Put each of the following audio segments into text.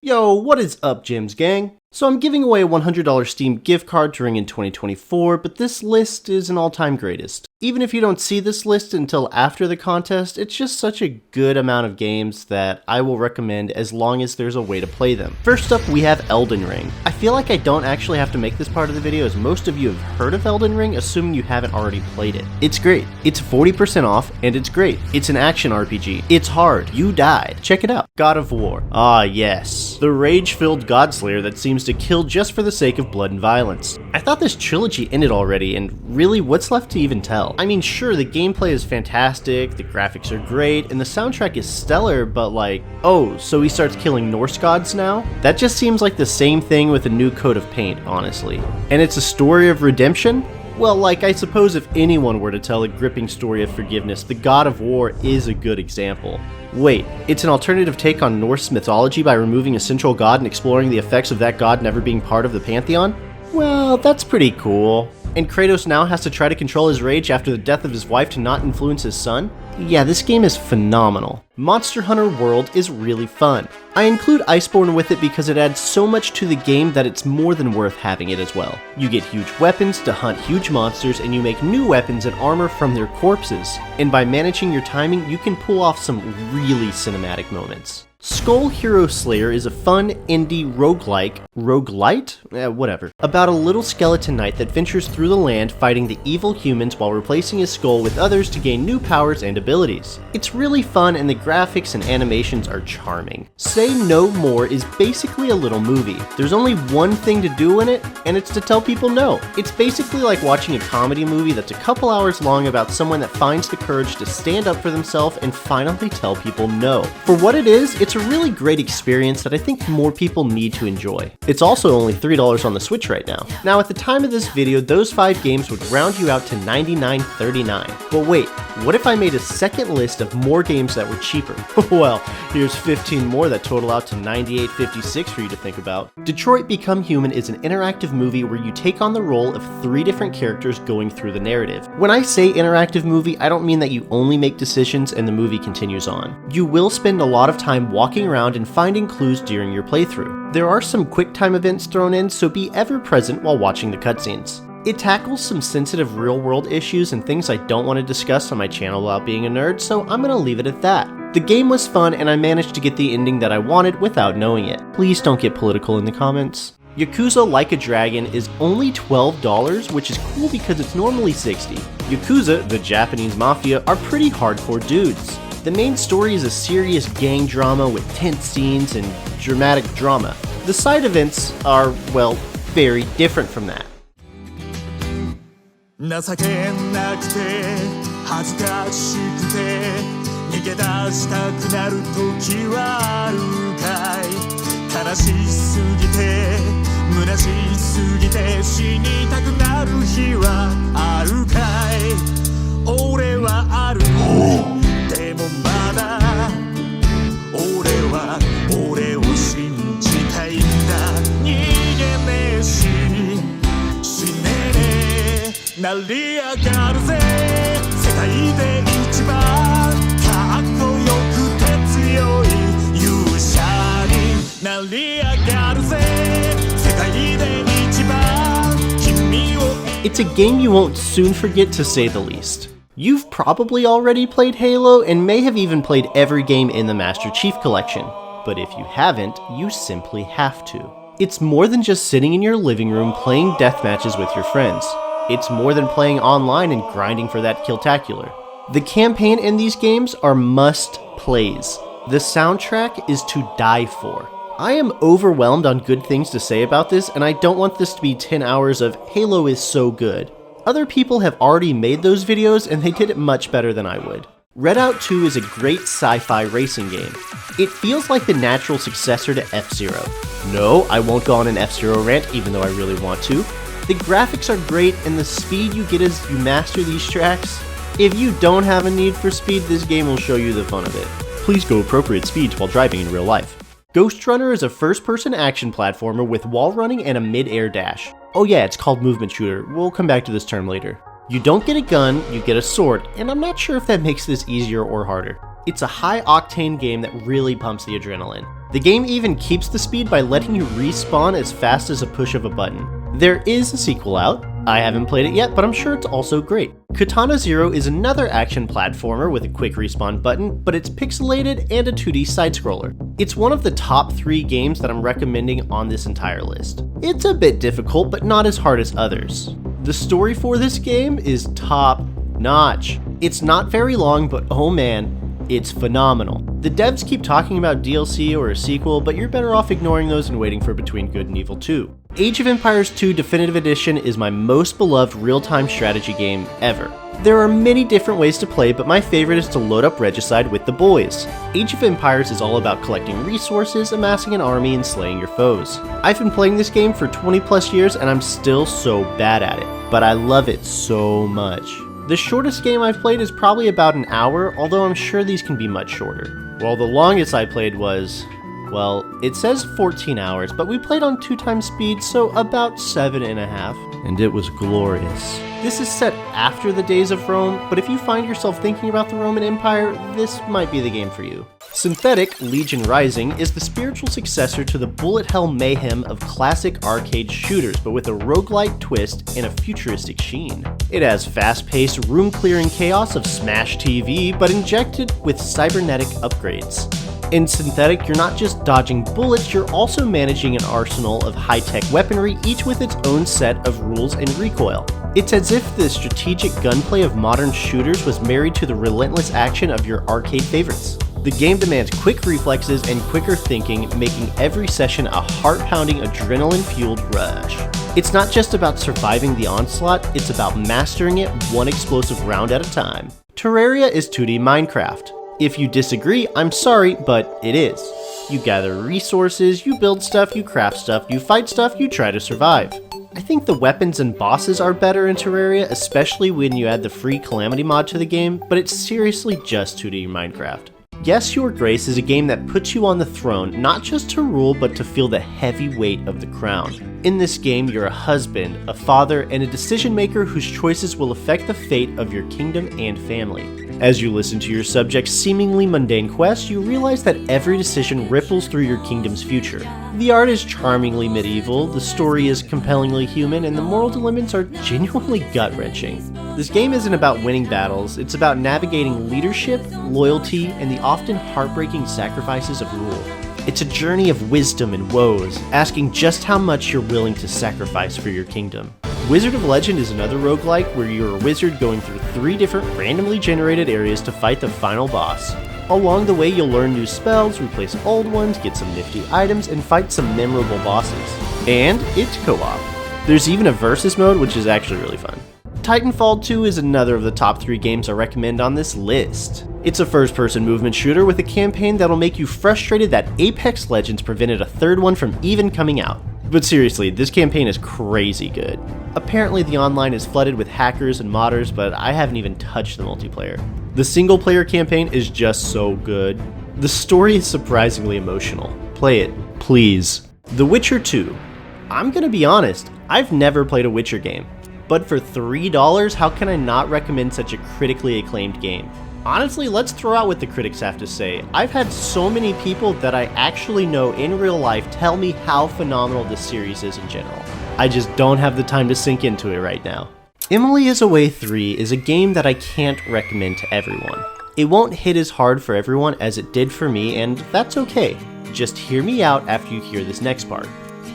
Yo, what is up, Gems gang? So I'm giving away a $100 Steam gift card to ring in 2024, but this list is an all-time greatest. Even if you don't see this list until after the contest, it's just such a good amount of games that I will recommend as long as there's a way to play them. First up, we have Elden Ring. I feel like I don't actually have to make this part of the video as most of you have heard of Elden Ring, assuming you haven't already played it. It's great. It's 40% off, and it's great. It's an action RPG. It's hard. You die. Check it out. God of War. Ah yes. The rage-filled godslayer that seems to kill just for the sake of blood and violence. I thought this trilogy ended already, and really, what's left to even tell? I mean, sure, the gameplay is fantastic, the graphics are great, and the soundtrack is stellar, but like, oh, so he starts killing Norse gods now? That just seems like the same thing with a new coat of paint, honestly. And it's a story of redemption? Well, like, I suppose if anyone were to tell a gripping story of forgiveness, the God of War is a good example. Wait, it's an alternative take on Norse mythology by removing a central god and exploring the effects of that god never being part of the pantheon? Well, that's pretty cool. And Kratos now has to try to control his rage after the death of his wife to not influence his son? Yeah, this game is phenomenal. Monster Hunter World is really fun. I include Iceborne with it because it adds so much to the game that it's more than worth having it as well. You get huge weapons to hunt huge monsters, and you make new weapons and armor from their corpses. And by managing your timing, you can pull off some really cinematic moments. Skul Hero Slayer is a fun indie roguelite, whatever, about a little skeleton knight that ventures through the land fighting the evil humans while replacing his skull with others to gain new powers and abilities. It's really fun, and the graphics and animations are charming. Say No More is basically a little movie. There's only one thing to do in it, and it's to tell people no. It's basically like watching a comedy movie that's a couple hours long about someone that finds the courage to stand up for themselves and finally tell people no. For what it is, it's a really great experience that I think more people need to enjoy. It's also only $3 on the Switch right now. Now, at the time of this video, those 5 games would round you out to $99.39. But wait, what if I made a second list of more games that were cheaper? Well, here's 15 more that total out to $98.56 for you to think about. Detroit Become Human is an interactive movie where you take on the role of 3 different characters going through the narrative. When I say interactive movie, I don't mean that you only make decisions and the movie continues on. You will spend a lot of time walking around and finding clues during your playthrough. There are some quick time events thrown in, so be ever present while watching the cutscenes. It tackles some sensitive real-world issues and things I don't want to discuss on my channel without being a nerd, so I'm gonna leave it at that. The game was fun, and I managed to get the ending that I wanted without knowing it. Please don't get political in the comments. Yakuza Like a Dragon is only $12, which is cool because it's normally $60. Yakuza, the Japanese mafia, are pretty hardcore dudes. The main story is a serious gang drama with tense scenes and dramatic drama. The side events are, well, very different from that. 情けなくて恥ずかしくて逃げ出したくなる時はあるかい悲しすぎて虚しすぎて死にたくなる日はあるかい俺はあるでもまだ俺は俺を信じたいんだ逃げねえし死ねねえ成り上がるぜ世界で一番かっこよくて強い勇者になり上がるぜ世界で一番君を It's a game you won't soon forget, to say the least. You've probably already played Halo and may have even played every game in the Master Chief Collection. But if you haven't, you simply have to. It's more than just sitting in your living room playing death matches with your friends. It's more than playing online and grinding for that killtacular. The campaign in these games are must-plays. The soundtrack is to die for. I am overwhelmed on good things to say about this, and I don't want this to be 10 hours of Halo is so good. Other people have already made those videos, and they did it much better than I would. Redout 2 is a great sci-fi racing game. It feels like the natural successor to F-Zero. No, I won't go on an F-Zero rant, even though I really want to. The graphics are great, and the speed you get as you master these tracks. If you don't have a need for speed, this game will show you the fun of it. Please go appropriate speeds while driving in real life. Ghostrunner is a first-person action platformer with wall running and a mid-air dash. Oh yeah, it's called movement shooter. We'll come back to this term later. You don't get a gun, you get a sword, and I'm not sure if that makes this easier or harder. It's a high-octane game that really pumps the adrenaline. The game even keeps the speed by letting you respawn as fast as a push of a button. There is a sequel out. I haven't played it yet, but I'm sure it's also great. Katana ZERO is another action platformer with a quick respawn button, but it's pixelated and a 2D side-scroller. It's one of the top 3 games that I'm recommending on this entire list. It's a bit difficult, but not as hard as others. The story for this game is top-notch. It's not very long, but oh man, it's phenomenal. The devs keep talking about DLC or a sequel, but you're better off ignoring those and waiting for Between Good and Evil 2. Age of Empires 2 Definitive Edition is my most beloved real-time strategy game ever. There are many different ways to play, but my favorite is to load up Regicide with the boys. Age of Empires is all about collecting resources, amassing an army, and slaying your foes. I've been playing this game for 20 plus years and I'm still so bad at it, but I love it so much. The shortest game I've played is probably about an hour, although I'm sure these can be much shorter. While the longest I played was, well, it says 14 hours, but we played on 2 times speed, so about 7.5, and it was glorious. This is set after the days of Rome, but if you find yourself thinking about the Roman Empire, this might be the game for you. SYNTHETIK Legion Rising is the spiritual successor to the bullet hell mayhem of classic arcade shooters, but with a roguelike twist and a futuristic sheen. It has fast-paced, room-clearing chaos of Smash TV, but injected with cybernetic upgrades. In SYNTHETIK, you're not just dodging bullets, you're also managing an arsenal of high-tech weaponry, each with its own set of rules and recoil. It's as if the strategic gunplay of modern shooters was married to the relentless action of your arcade favorites. The game demands quick reflexes and quicker thinking, making every session a heart-pounding, adrenaline-fueled rush. It's not just about surviving the onslaught, it's about mastering it one explosive round at a time. Terraria is 2D Minecraft. If you disagree, I'm sorry, but it is. You gather resources, you build stuff, you craft stuff, you fight stuff, you try to survive. I think the weapons and bosses are better in Terraria, especially when you add the free Calamity Mod to the game, but it's seriously just 2D Minecraft. Yes, Your Grace is a game that puts you on the throne, not just to rule, but to feel the heavy weight of the crown. In this game, you're a husband, a father, and a decision maker whose choices will affect the fate of your kingdom and family. As you listen to your subject's seemingly mundane quest, you realize that every decision ripples through your kingdom's future. The art is charmingly medieval, the story is compellingly human, and the moral dilemmas are genuinely gut-wrenching. This game isn't about winning battles, it's about navigating leadership, loyalty, and the often heartbreaking sacrifices of rule. It's a journey of wisdom and woes, asking just how much you're willing to sacrifice for your kingdom. Wizard of Legend is another roguelike where you're a wizard going through 3 different randomly generated areas to fight the final boss. Along the way, you'll learn new spells, replace old ones, get some nifty items, and fight some memorable bosses. And it's co-op. There's even a versus mode, which is actually really fun. Titanfall 2 is another of the top 3 games I recommend on this list. It's a first-person movement shooter with a campaign that'll make you frustrated that Apex Legends prevented a 3rd one from even coming out. But seriously, this campaign is crazy good. Apparently the online is flooded with hackers and modders, but I haven't even touched the multiplayer. The single-player campaign is just so good. The story is surprisingly emotional. Play it, please. The Witcher 2. I'm gonna be honest, I've never played a Witcher game. But for $3, how can I not recommend such a critically acclaimed game? Honestly, let's throw out what the critics have to say. I've had so many people that I actually know in real life tell me how phenomenal this series is in general. I just don't have the time to sink into it right now. Emily is Away 3 is a game that I can't recommend to everyone. It won't hit as hard for everyone as it did for me, and that's okay. Just hear me out after you hear this next part.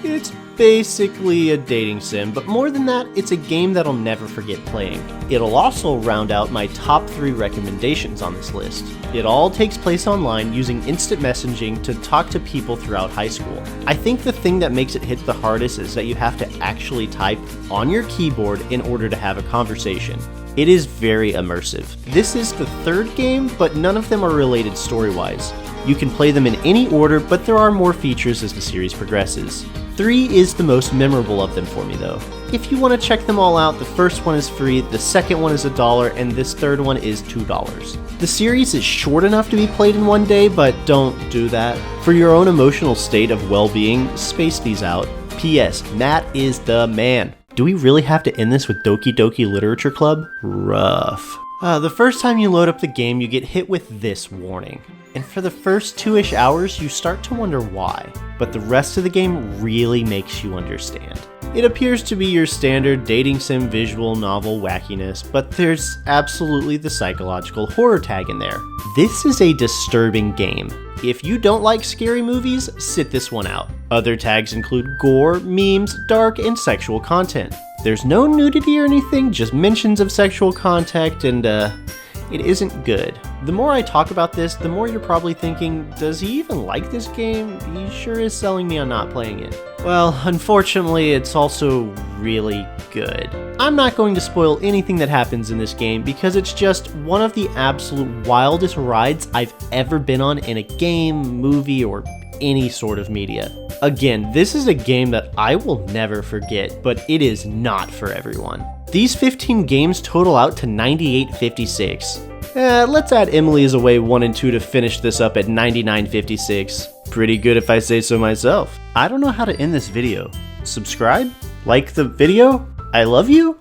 It's basically a dating sim, but more than that, it's a game that I'll never forget playing. It'll also round out my top 3 recommendations on this list. It all takes place online using instant messaging to talk to people throughout high school. I think the thing that makes it hit the hardest is that you have to actually type on your keyboard in order to have a conversation. It is very immersive. This is the 3rd game, but none of them are related story-wise. You can play them in any order, but there are more features as the series progresses. 3 is the most memorable of them for me though. If you want to check them all out, the first one is free, the second one is $1, and this 3rd one is $2. The series is short enough to be played in one day, but don't do that. For your own emotional state of well-being, space these out. P.S. Matt is the man. Do we really have to end this with Doki Doki Literature Club? Rough. The first time you load up the game, you get hit with this warning. And for the first 2-ish hours, you start to wonder why. But the rest of the game really makes you understand. It appears to be your standard dating sim visual novel wackiness, but there's absolutely the psychological horror tag in there. This is a disturbing game. If you don't like scary movies, sit this one out. Other tags include gore, memes, dark, and sexual content. There's no nudity or anything, just mentions of sexual contact, and it isn't good. The more I talk about this, the more you're probably thinking, does he even like this game? He sure is selling me on not playing it. Well, unfortunately, it's also really good. I'm not going to spoil anything that happens in this game because it's just one of the absolute wildest rides I've ever been on in a game, movie, or any sort of media. Again, this is a game that I will never forget, but it is not for everyone. These 15 games total out to 98.56. Let's add Emily's Away 1 and 2 to finish this up at 99.56. Pretty good if I say so myself. I don't know how to end this video. Subscribe? Like the video? I love you?